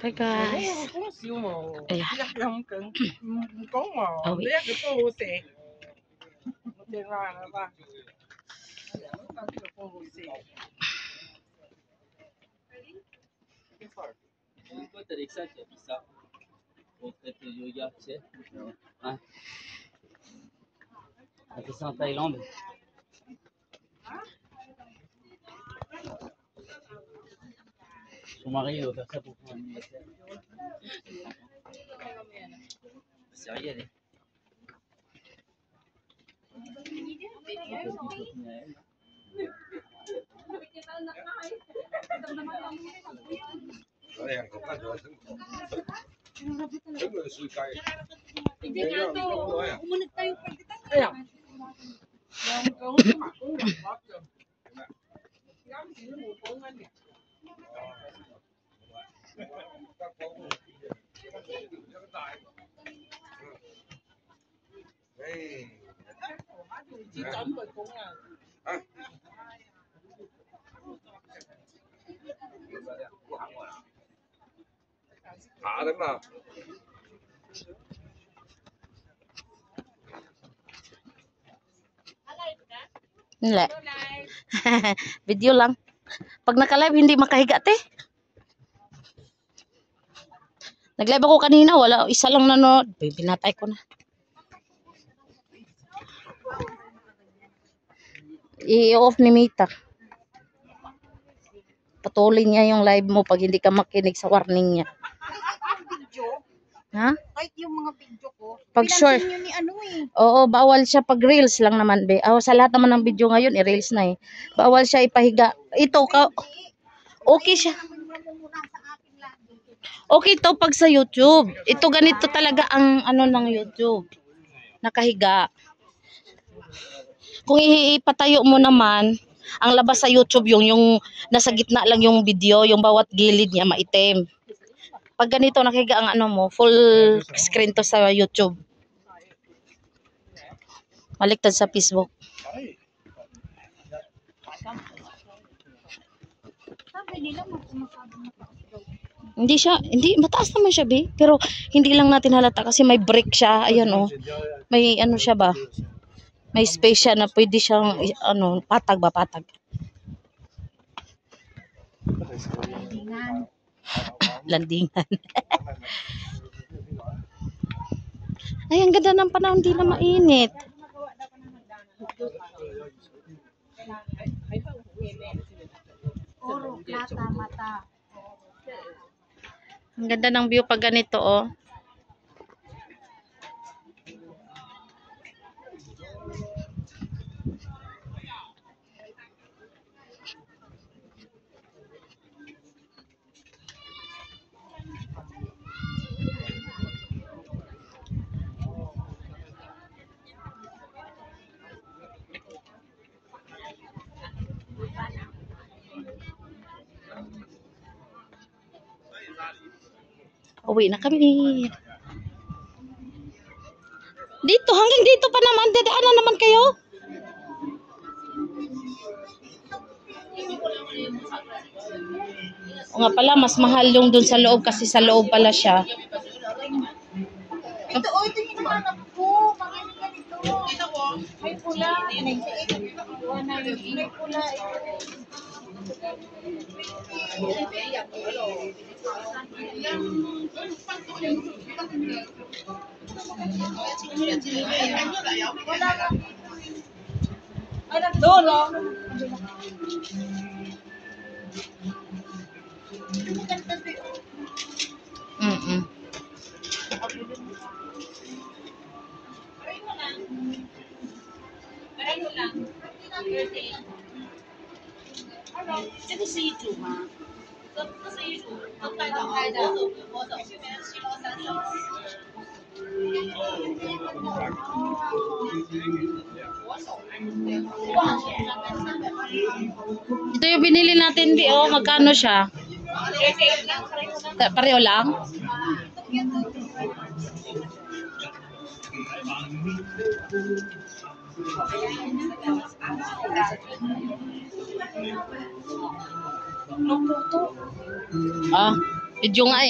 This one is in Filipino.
Hi guys. Ayan. C'est en Thaïlande. Son mari va faire ça pour son anniversaire. C'est rien. Nila. Video lang. Pag naka-live hindi makahiga te. Nag-live ako kanina, wala isa lang nanonood. Pinatay ko na. I-off ni Mita. Patuloy niya yung live mo pag hindi ka makinig sa warning niya. Ha? Kahit yung mga video ko, pag short, ni ano eh. Oo, bawal siya pag reels lang naman be. Sa lahat naman ng video ngayon, i-reels na eh. Bawal siya ipahiga. Ito ka. Okay siya. Okay to pag sa YouTube. Ito ganito talaga ang ano ng YouTube. Nakahiga. Kung ipatayo mo naman, ang labas sa YouTube yung nasa gitna lang yung video, yung bawat gilid niya maitim. Pag ganito nakahiga ang ano mo, full screen to sa YouTube. Baliktad sa Facebook. Hindi mataas naman siya be, pero hindi lang natin halata kasi may break siya, ayan oh. May ano siya ba? May space siya na pwede siyang ano, patag. Landingan. Ay, ang ganda ng panahon, hindi na mainit. Oro, plata, mata. Ang ganda ng view pag ganito, oh. Uwi na kami. Dito, hanggang dito pa naman. Dadaanan naman kayo. O nga pala, mas mahal yung dun sa loob kasi sa loob pala siya. Ito, ito yung hinahanap ko. Pangin ka nito. May pula. May pula. Doon, oh.这个是一组吗？这是一组，都带到开的。我走去别人7楼3楼。Ito yung binili natin, Bi. Oh, magkano siya? Pareho lang? Video nga eh.